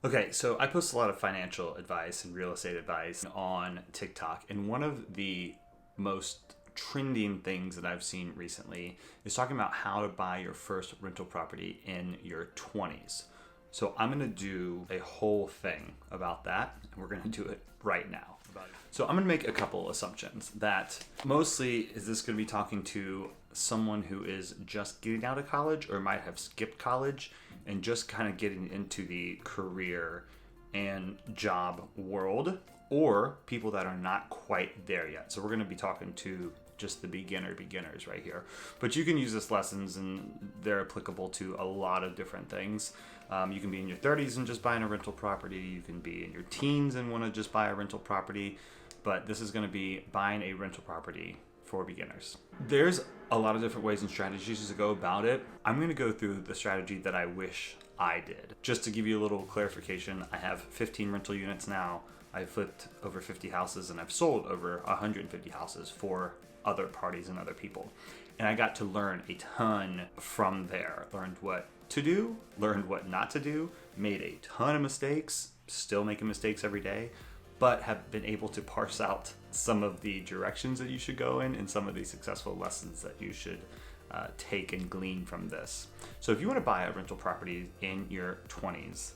Okay, so I post a lot of financial advice and real estate advice on TikTok, and one of the most trending things that I've seen recently is talking about how to buy your first rental property in your 20s. So I'm going to do a whole thing about that, and we're going to do it right now. So I'm going to make a couple assumptions that mostly is this going to be talking to someone who is just getting out of college or might have skipped college and just kind of getting into the career and job world, or people that are not quite there yet. So we're going to be talking to just the beginners right here. But you can use this lessons and they're applicable to a lot of different things. You can be in your 30s and just buying a rental property. You can be in your teens and want to just buy a rental property. But this is going to be buying a rental property for beginners. There's a lot of different ways and strategies to go about it. I'm going to go through the strategy that I wish I did. Just to give you a little clarification, I have 15 rental units now. I've flipped over 50 houses and I've sold over 150 houses for other parties and other people. And I got to learn a ton from there. Learned what to do, learned what not to do, made a ton of mistakes, still making mistakes every day, but have been able to parse out some of the directions that you should go in and some of the successful lessons that you should take and glean from this. So if you want to buy a rental property in your 20s,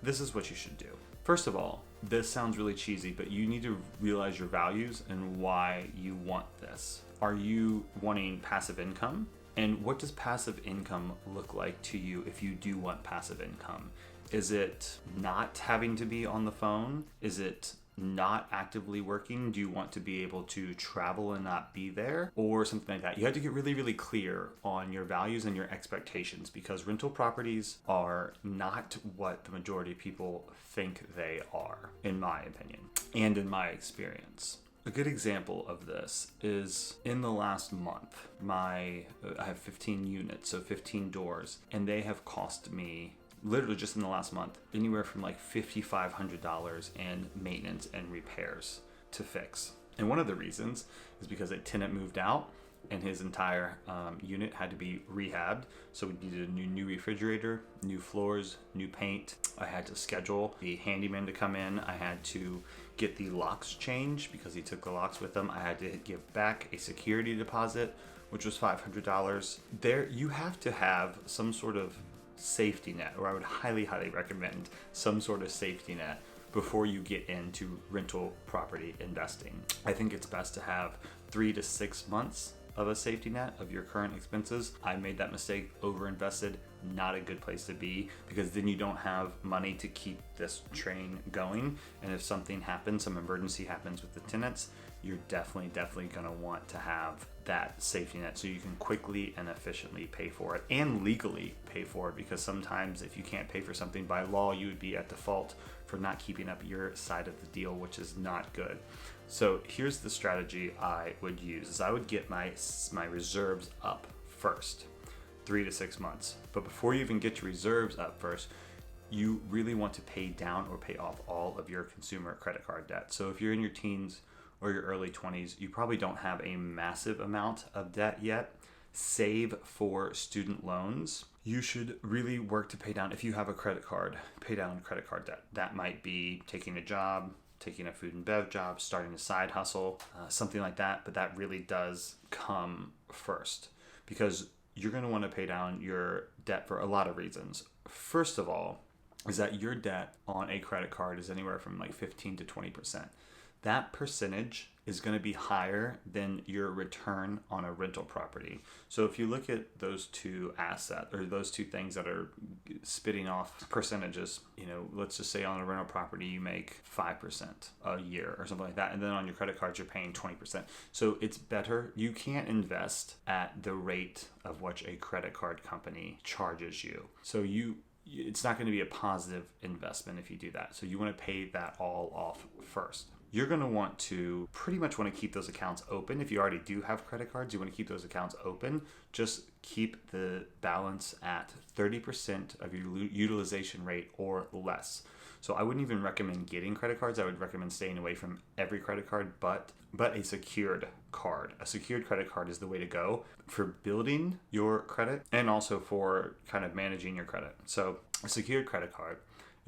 this is what you should do. First of all, this sounds really cheesy, but you need to realize your values and why you want this. Are you wanting passive income? And what does passive income look like to you if you do want passive income? Is it not having to be on the phone? Is it not actively working? Do you want to be able to travel and not be there? Or something like that. You have to get really, really clear on your values and your expectations, because rental properties are not what the majority of people think they are, in my opinion, and in my experience. A good example of this is in the last month, I have 15 units, so 15 doors, and they have cost me literally just in the last month, anywhere from like $5,500 in maintenance and repairs to fix. And one of the reasons is because a tenant moved out and his entire unit had to be rehabbed. So we needed a new refrigerator, new floors, new paint. I had to schedule the handyman to come in. I had to get the locks changed because he took the locks with him. I had to give back a security deposit, which was $500. There, you have to have some sort of safety net, or I would highly recommend some sort of safety net before you get into rental property investing. I think it's best to have 3 to 6 months of a safety net of your current expenses. I made that mistake, overinvested, not a good place to be, because then you don't have money to keep this train going. And if something happens, some emergency happens with the tenants, you're definitely gonna want to have that safety net so you can quickly and efficiently pay for it and legally pay for it, because sometimes if you can't pay for something by law, you would be at default for not keeping up your side of the deal, which is not good. So here's the strategy I would use: is I would get my reserves up first, 3 to 6 months. But before you even get your reserves up first, you really want to pay down or pay off all of your consumer credit card debt. So if you're in your teens or your early 20s, you probably don't have a massive amount of debt yet. Save for student loans. You should really work to pay down, if you have a credit card, pay down credit card debt. That might be taking a job, taking a food and bev job, starting a side hustle, something like that. But that really does come first, because you're going to want to pay down your debt for a lot of reasons. First of all, is that your debt on a credit card is anywhere from like 15 to 20%. That percentage is going to be higher than your return on a rental property. So if you look at those two assets, or those two things that are spitting off percentages, let's just say on a rental property you make 5% a year or something like that, and then on your credit cards you're paying 20%. So it's better. You can't invest at the rate of which a credit card company charges you. So it's not going to be a positive investment if you do that. So you want to pay that all off first. You're going to pretty much want to keep those accounts open. If you already do have credit cards, you want to keep those accounts open. Just keep the balance at 30% of your utilization rate or less. So I wouldn't even recommend getting credit cards. I would recommend staying away from every credit card, but a secured card. A secured credit card is the way to go for building your credit and also for kind of managing your credit. So a secured credit card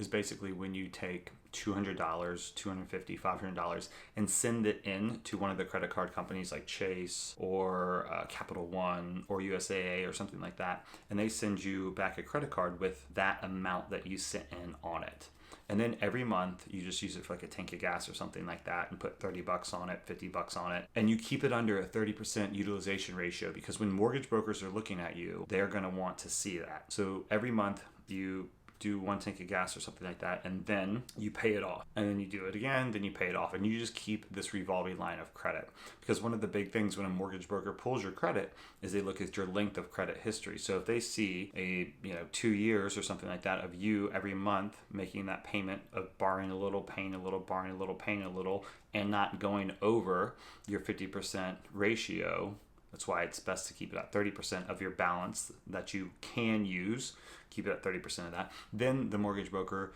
is basically when you take $200, $250, $500 and send it in to one of the credit card companies like Chase or Capital One or USAA or something like that. And they send you back a credit card with that amount that you sent in on it. And then every month you just use it for like a tank of gas or something like that and put $30 on it, $50 on it. And you keep it under a 30% utilization ratio, because when mortgage brokers are looking at you, they're going to want to see that. So every month you do one tank of gas or something like that, and then you pay it off, and then you do it again, then you pay it off, and you just keep this revolving line of credit. Because one of the big things when a mortgage broker pulls your credit is they look at your length of credit history. So if they see a 2 years or something like that of you every month making that payment of borrowing a little, paying a little, borrowing a little, paying a little, and not going over your 50% ratio, that's why it's best to keep it at 30% of your balance that you can use. Keep it at 30% of that. Then the mortgage broker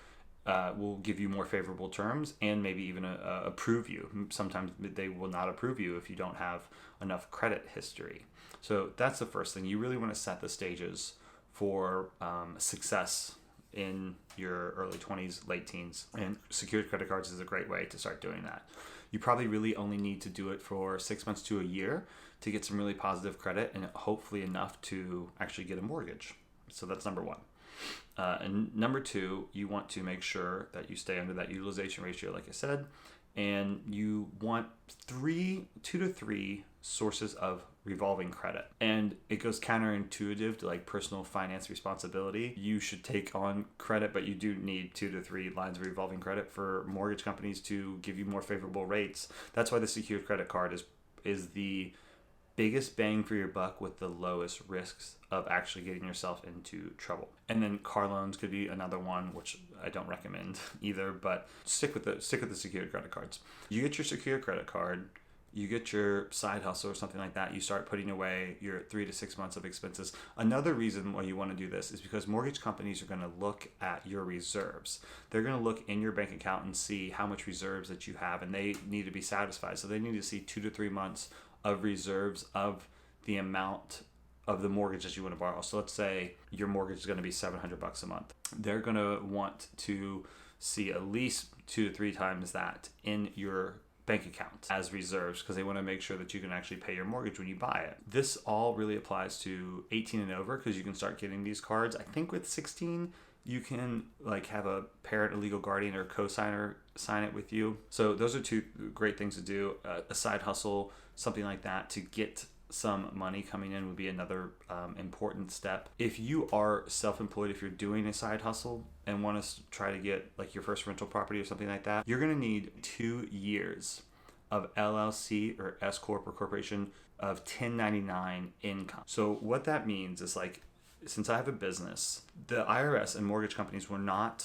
will give you more favorable terms and maybe even approve you. Sometimes they will not approve you if you don't have enough credit history. So that's the first thing. You really want to set the stages for success in your early 20s, late teens. And secured credit cards is a great way to start doing that. You probably really only need to do it for 6 months to a year to get some really positive credit, and hopefully enough to actually get a mortgage. So that's number one. And number two, you want to make sure that you stay under that utilization ratio, like I said, and you want 2 to 3 sources of revolving credit. And it goes counterintuitive to like personal finance responsibility. You should take on credit, but you do need 2 to 3 lines of revolving credit for mortgage companies to give you more favorable rates. That's why the secured credit card is the biggest bang for your buck with the lowest risks of actually getting yourself into trouble. And then car loans could be another one, which I don't recommend either, but stick with the secured credit cards. You get your secured credit card, you get your side hustle or something like that, you start putting away your 3 to 6 months of expenses. Another reason why you want to do this is because mortgage companies are going to look at your reserves. They're going to look in your bank account and see how much reserves that you have, and they need to be satisfied. So they need to see 2 to 3 months of reserves of the amount of the mortgage that you want to borrow. So let's say your mortgage is going to be $700 a month. They're going to want to see at least 2 to 3 times that in your bank account as reserves, because they want to make sure that you can actually pay your mortgage when you buy it. This all really applies to 18 and over, because you can start getting these cards. I think with 16, you can like have a parent, a legal guardian, or co-signer sign it with you. So those are 2 great things to do. A side hustle, something like that, to get some money coming in would be another important step. If you are self-employed, if you're doing a side hustle and want to try to get like your first rental property or something like that, you're going to need 2 years of LLC or S Corp or corporation of 1099 income. So what that means is, like, since I have a business, the IRS and mortgage companies will not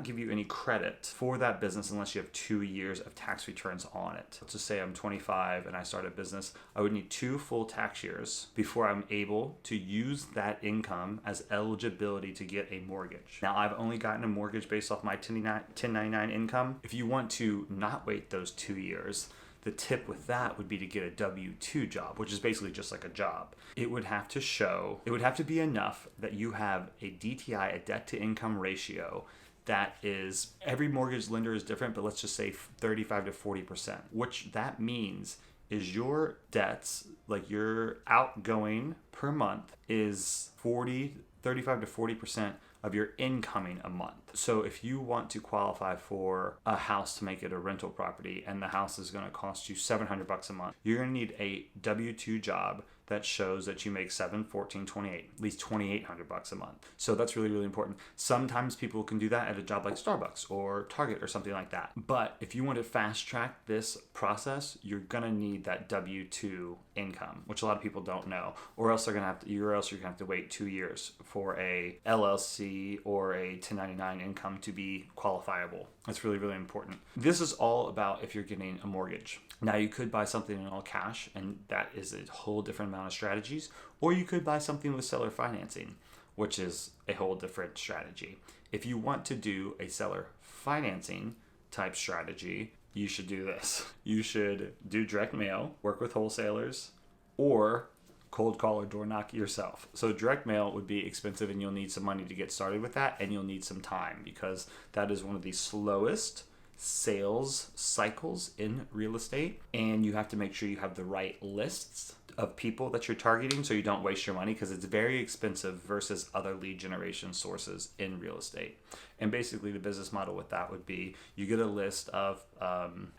give you any credit for that business unless you have 2 years of tax returns on it. Let's just say I'm 25 and I start a business. I would need 2 full tax years before I'm able to use that income as eligibility to get a mortgage. Now, I've only gotten a mortgage based off my 1099 income. If you want to not wait those 2 years, the tip with that would be to get a W-2 job, which is basically just like a job. It would have to be enough that you have a DTI, a debt to income ratio, that is, every mortgage lender is different, but let's just say 35 to 40%, which that means is your debts, like your outgoing per month, is 35 to 40% of your incoming a month. So if you want to qualify for a house to make it a rental property, and the house is going to cost you $700 a month, you're going to need a W-2 job that shows that you make 7, 14, 28, at least $2,800 a month. So that's really, really important. Sometimes people can do that at a job like Starbucks or Target or something like that. But if you want to fast track this process, you're gonna need that W-2 income, which a lot of people don't know, or else you're gonna have to wait 2 years for a LLC or a 1099 income to be qualifiable. That's really, really important. This is all about if you're getting a mortgage. Now, you could buy something in all cash, and that is a whole different amount of strategies, or you could buy something with seller financing, which is a whole different strategy. If you want to do a seller financing type strategy, you should do this. You should do direct mail, work with wholesalers, or cold call or door knock yourself. So direct mail would be expensive, and you'll need some money to get started with that, and you'll need some time, because that is one of the slowest sales cycles in real estate, and you have to make sure you have the right lists of people that you're targeting so you don't waste your money, because it's very expensive versus other lead generation sources in real estate. And basically the business model with that would be you get a list of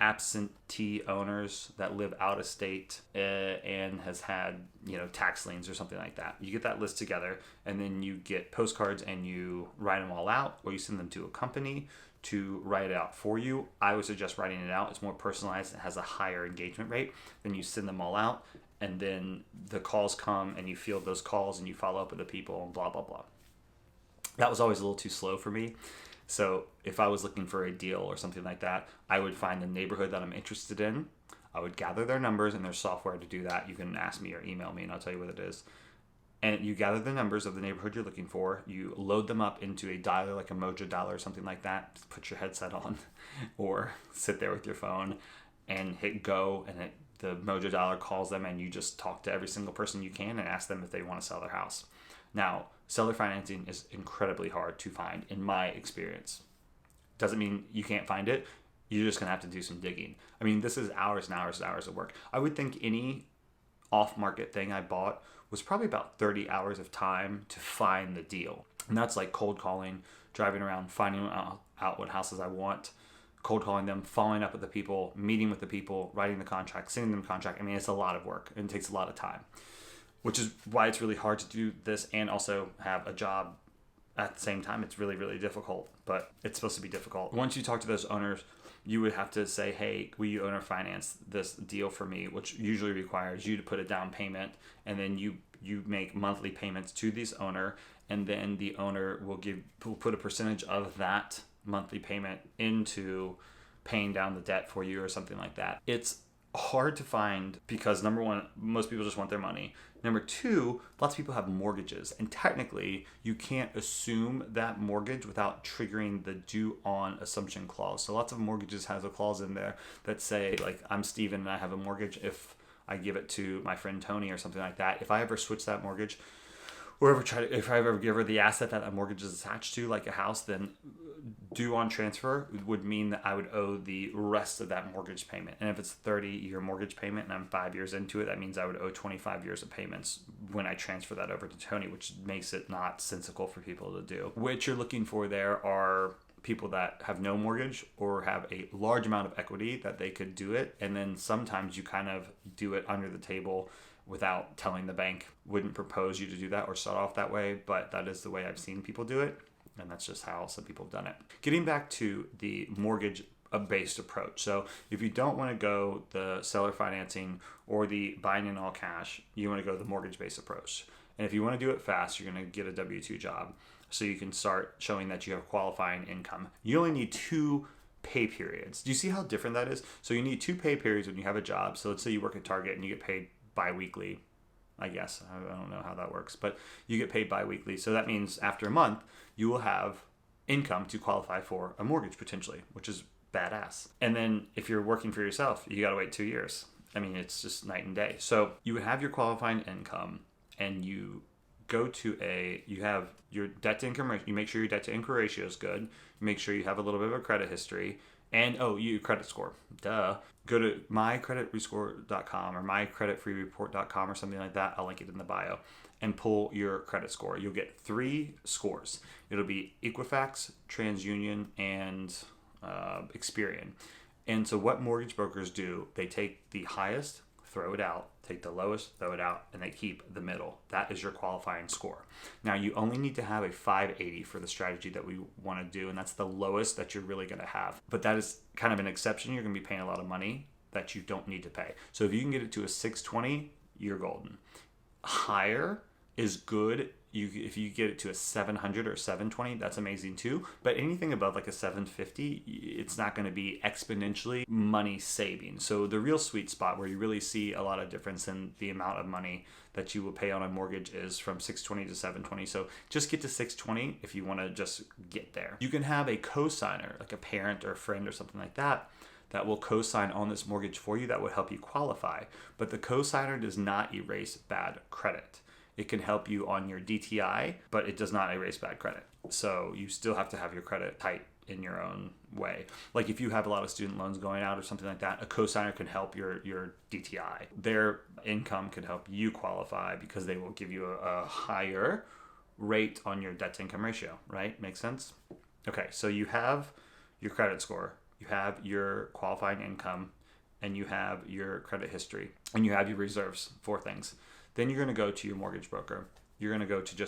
absentee owners that live out of state and has had tax liens or something like that. You get that list together, and then you get postcards and you write them all out, or you send them to a company to write it out for you. I would suggest writing it out. It's more personalized. It has a higher engagement rate. Then you send them all out, and then the calls come and you field those calls and you follow up with the people and blah, blah, blah. That was always a little too slow for me. So if I was looking for a deal or something like that, I would find the neighborhood that I'm interested in. I would gather their numbers, and there's software to do that. You can ask me or email me and I'll tell you what it is. And you gather the numbers of the neighborhood you're looking for. You load them up into a dialer, like a Mojo dialer or something like that. Put your headset on or sit there with your phone and hit go, and the Mojo dialer calls them, and you just talk to every single person you can and ask them if they want to sell their house. Now, seller financing is incredibly hard to find in my experience. Doesn't mean you can't find it. You're just going to have to do some digging. I mean, this is hours and hours and hours of work. I would think any off-market thing I bought was probably about 30 hours of time to find the deal. And that's like cold calling, driving around, finding out what houses I want, cold calling them, following up with the people, meeting with the people, writing the contract, sending them the contract. I mean, it's a lot of work and it takes a lot of time, which is why it's really hard to do this and also have a job at the same time. It's really, really difficult, but it's supposed to be difficult. Once you talk to those owners, you would have to say, hey, will you owner finance this deal for me, which usually requires you to put a down payment, and then you make monthly payments to this owner, and then the owner will put a percentage of that monthly payment into paying down the debt for you or something like that. It's hard to find because, number one, most people just want their money. Number two, lots of people have mortgages, and technically you can't assume that mortgage without triggering the due on assumption clause. So lots of mortgages has a clause in there that say, like, I'm Steven and I have a mortgage. If I give it to my friend Tony or something like that, if I ever switch that mortgage, or if I ever give her the asset that mortgage is attached to, like a house, then due on transfer would mean that I would owe the rest of that mortgage payment. And if it's a 30-year mortgage payment and I'm 5 years into it, that means I would owe 25 years of payments when I transfer that over to Tony, which makes it not sensical for people to do. What you're looking for there are people that have no mortgage or have a large amount of equity that they could do it. And then sometimes you kind of do it under the table without telling the bank. Wouldn't propose you to do that or start off that way, but that is the way I've seen people do it. And that's just how some people have done it. Getting back to the mortgage-based approach. So if you don't want to go the seller financing or the buying in all cash, you want to go the mortgage-based approach. And if you want to do it fast, you're going to get a W-2 job so you can start showing that you have qualifying income. You only need 2 pay periods. Do you see how different that is? So you need 2 pay periods when you have a job. So let's say you work at Target and you get paid bi-weekly. I guess. I don't know how that works, but you get paid bi-weekly. So that means after a month, you will have income to qualify for a mortgage potentially, which is badass. And then if you're working for yourself, you got to wait 2 years. I mean, it's just night and day. So you would have your qualifying income, and you go to you have your debt to income ratio. You make sure your debt to income ratio is good. You make sure you have a little bit of a credit history. And your credit score. Duh. Go to mycreditreport.com or mycreditfreereport.com or something like that. I'll link it in the bio. And pull your credit score. You'll get 3 scores. It'll be Equifax, TransUnion, and Experian. And so what mortgage brokers do, they take the highest, throw it out, take the lowest, throw it out, and they keep the middle. That is your qualifying score. Now, you only need to have a 580 for the strategy that we want to do, and that's the lowest that you're really going to have. But that is kind of an exception. You're going to be paying a lot of money that you don't need to pay. So if you can get it to a 620, you're golden. Higher is good. If you get it to a 700 or 720, that's amazing too. But anything above like a 750, it's not going to be exponentially money saving. So the real sweet spot where you really see a lot of difference in the amount of money that you will pay on a mortgage is from 620 to 720. So just get to 620 if you want to just get there. You can have a co-signer, like a parent or a friend or something like that, that will co-sign on this mortgage for you that will help you qualify. But the co-signer does not erase bad credit. It can help you on your DTI, but it does not erase bad credit. So you still have to have your credit tight in your own way. Like if you have a lot of student loans going out or something like that, a co-signer can help your DTI. Their income can help you qualify because they will give you a higher rate on your debt to income ratio, right? Makes sense? Okay, so you have your credit score, you have your qualifying income, and you have your credit history, and you have your reserves, 4 things. Then you're going to go to your mortgage broker. You're going to go to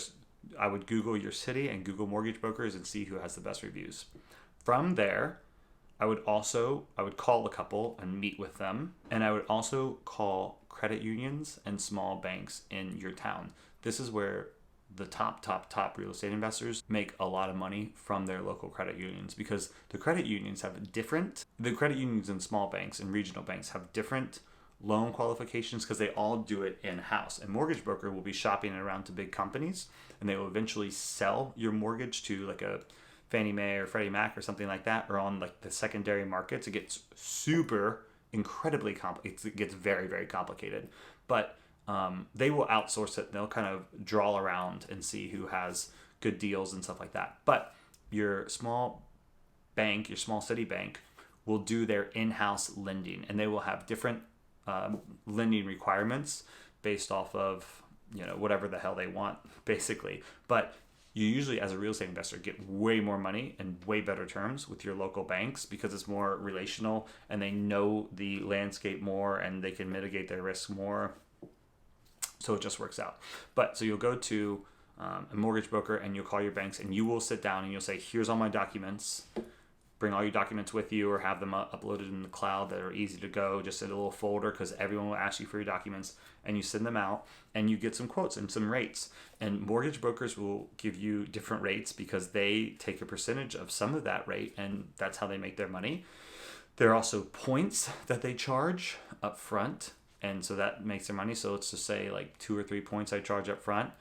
I would Google your city and Google mortgage brokers and see who has the best reviews. From there, I would call a couple and meet with them. And I would also call credit unions and small banks in your town. This is where the top real estate investors make a lot of money from their local credit unions, because the credit unions and small banks and regional banks have different loan qualifications because they all do it in-house. And mortgage broker will be shopping it around to big companies, and they will eventually sell your mortgage to like a Fannie Mae or Freddie Mac or something like that, or on like the secondary markets. It gets incredibly complicated. It gets very, very complicated. But they will outsource it. They'll kind of draw around and see who has good deals and stuff like that. But your small bank, your small city bank, will do their in-house lending, and they will have different lending requirements based off of whatever the hell they want, basically. But you usually, as a real estate investor, get way more money and way better terms with your local banks because it's more relational and they know the landscape more and they can mitigate their risk more. So it just works out. But so you'll go to a mortgage broker and you'll call your banks and you will sit down and you'll say, here's all my documents. Bring all your documents with you or have them uploaded in the cloud that are easy to go, just in a little folder, because everyone will ask you for your documents, and you send them out and you get some quotes and some rates. And mortgage brokers will give you different rates because they take a percentage of some of that rate, and that's how they make their money. There are also points that they charge up front, and so that makes their money. So let's just say like 2 or 3 points I charge up front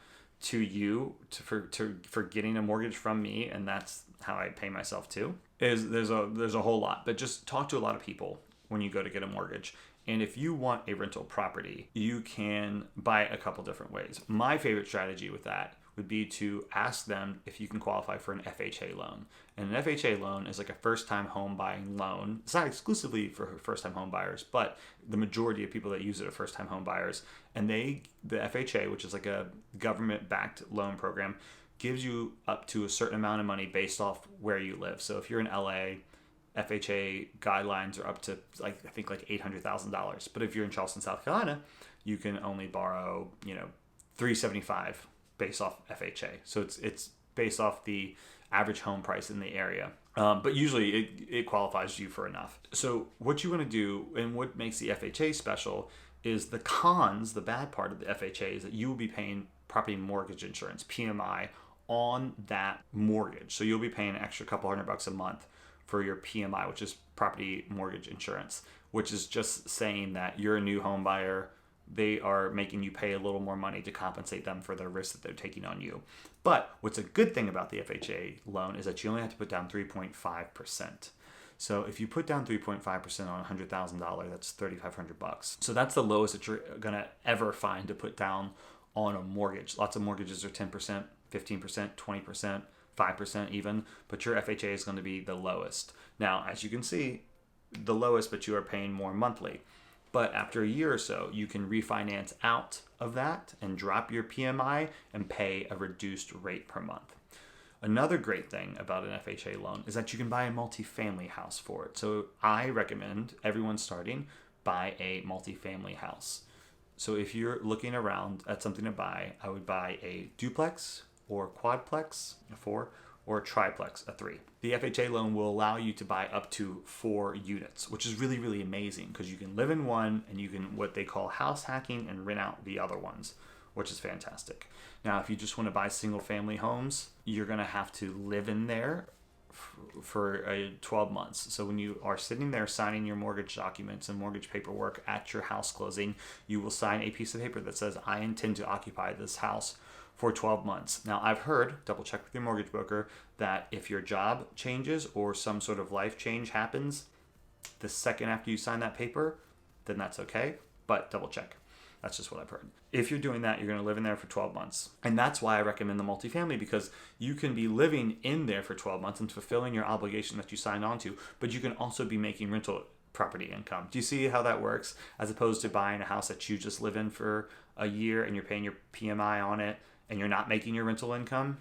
to you for getting a mortgage from me, and that's how I pay myself too. There's a whole lot, but just talk to a lot of people when you go to get a mortgage. And if you want a rental property, you can buy it a couple different ways. My favorite strategy with that would be to ask them if you can qualify for an FHA loan. And an FHA loan is like a first-time home buying loan. It's not exclusively for first-time home buyers, but the majority of people that use it are first-time home buyers. And the FHA, which is like a government-backed loan program, gives you up to a certain amount of money based off where you live. So if you're in LA, FHA guidelines are up to I think $800,000. But if you're in Charleston, South Carolina, you can only borrow $375 based off FHA. So it's based off the average home price in the area. But usually it qualifies you for enough. So what you want to do, and what makes the FHA special, is the bad part of the FHA is that you will be paying property mortgage insurance, PMI, on that mortgage. So you'll be paying an extra couple $100 a month for your PMI, which is property mortgage insurance, which is just saying that you're a new home buyer. They are making you pay a little more money to compensate them for the risk that they're taking on you. But what's a good thing about the FHA loan is that you only have to put down 3.5%. So if you put down 3.5% on $100,000, that's $3,500. So that's the lowest that you're gonna ever find to put down on a mortgage. Lots of mortgages are 10%, 15%, 20%, 5% even, but your FHA is going to be the lowest. Now, as you can see, the lowest, but you are paying more monthly. But after a year or so, you can refinance out of that and drop your PMI and pay a reduced rate per month. Another great thing about an FHA loan is that you can buy a multifamily house for it. So I recommend everyone starting, buy a multifamily house. So if you're looking around at something to buy, I would buy a duplex or quadplex, a 4, or a triplex, a 3. The FHA loan will allow you to buy up to 4 units, which is really, really amazing because you can live in one and you can what they call house hacking and rent out the other ones, which is fantastic. Now, if you just want to buy single family homes, you're going to have to live in there for 12 months. So when you are sitting there signing your mortgage documents and mortgage paperwork at your house closing, you will sign a piece of paper that says, I intend to occupy this house for 12 months. Now, I've heard, double check with your mortgage broker, that if your job changes or some sort of life change happens, the second after you sign that paper, then that's okay, but double check. That's just what I've heard. If you're doing that, you're going to live in there for 12 months. And that's why I recommend the multifamily, because you can be living in there for 12 months and fulfilling your obligation that you signed on to, but you can also be making rental property income. Do you see how that works? As opposed to buying a house that you just live in for a year and you're paying your PMI on it and you're not making your rental income.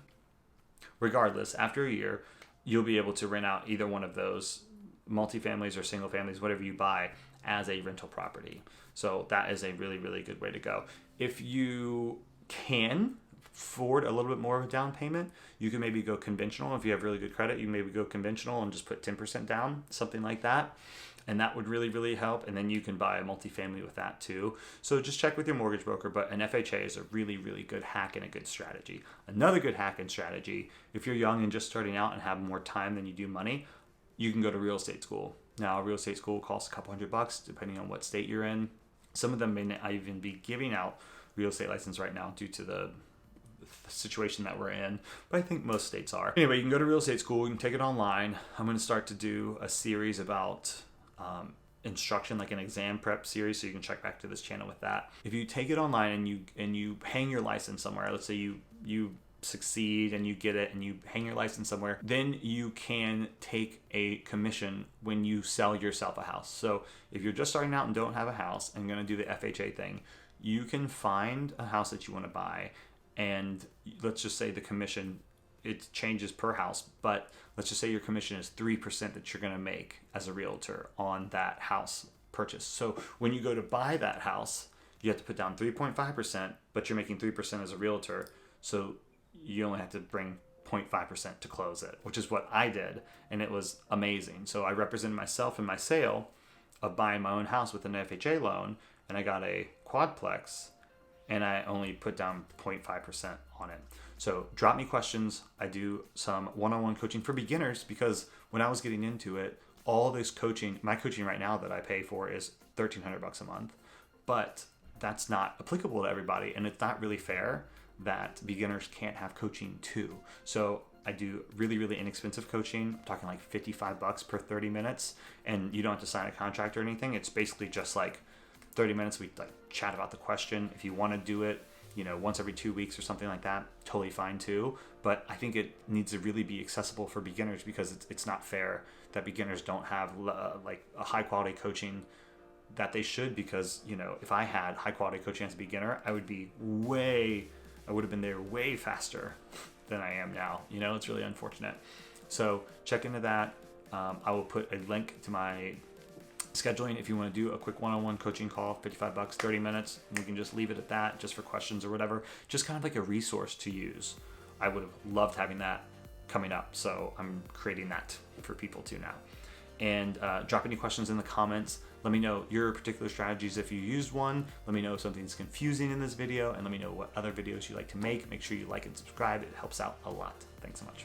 Regardless, after a year, you'll be able to rent out either one of those multifamilies or single families, whatever you buy, as a rental property. So that is a really, really good way to go. If you can afford a little bit more of a down payment, you can maybe go conventional. If you have really good credit, you maybe go conventional and just put 10% down, something like that. And that would really, really help. And then you can buy a multifamily with that too. So just check with your mortgage broker, but an FHA is a really, really good hack and a good strategy. Another good hack and strategy, if you're young and just starting out and have more time than you do money, you can go to real estate school. Now, a real estate school costs a couple $100 depending on what state you're in. Some of them may not even be giving out real estate license right now due to the situation that we're in, but I think most states are. Anyway, you can go to real estate school, you can take it online. I'm going to start to do a series about instruction, like an exam prep series, so you can check back to this channel with that. If you take it online and you hang your license somewhere, let's say you succeed and you get it and you hang your license somewhere, then you can take a commission when you sell yourself a house. So if you're just starting out and don't have a house and going to do the FHA thing, you can find a house that you want to buy, and let's just say the commission, it changes per house, but let's just say your commission is 3% that you're going to make as a realtor on that house purchase. So when you go to buy that house, you have to put down 3.5%, but you're making 3% as a realtor. So you only have to bring 0.5% to close it, which is what I did. And it was amazing. So I represented myself in my sale of buying my own house with an FHA loan, and I got a quadplex, and I only put down 0.5% on it. So drop me questions. I do some one-on-one coaching for beginners, because when I was getting into it, all this coaching, my coaching right now that I pay for is $1,300 a month, but that's not applicable to everybody. And it's not really fair that beginners can't have coaching too. So I do really, really inexpensive coaching. I'm talking like $55 per 30 minutes, and you don't have to sign a contract or anything. It's basically just like 30 minutes. We like chat about the question. If you want to do it, once every 2 weeks or something like that, totally fine too. But I think it needs to really be accessible for beginners, because it's not fair that beginners don't have like a high quality coaching that they should. Because, if I had high quality coaching as a beginner, I would have been there way faster than I am now. It's really unfortunate. So check into that. I will put a link to my scheduling if you want to do a quick one-on-one coaching call, $55, 30 minutes. And we can just leave it at that, just for questions or whatever. Just kind of like a resource to use. I would have loved having that coming up. So I'm creating that for people too now. And drop any questions in the comments. Let me know your particular strategies if you used one. Let me know if something's confusing in this video, and let me know what other videos you like to make. Make sure you like and subscribe. It helps out a lot. Thanks so much.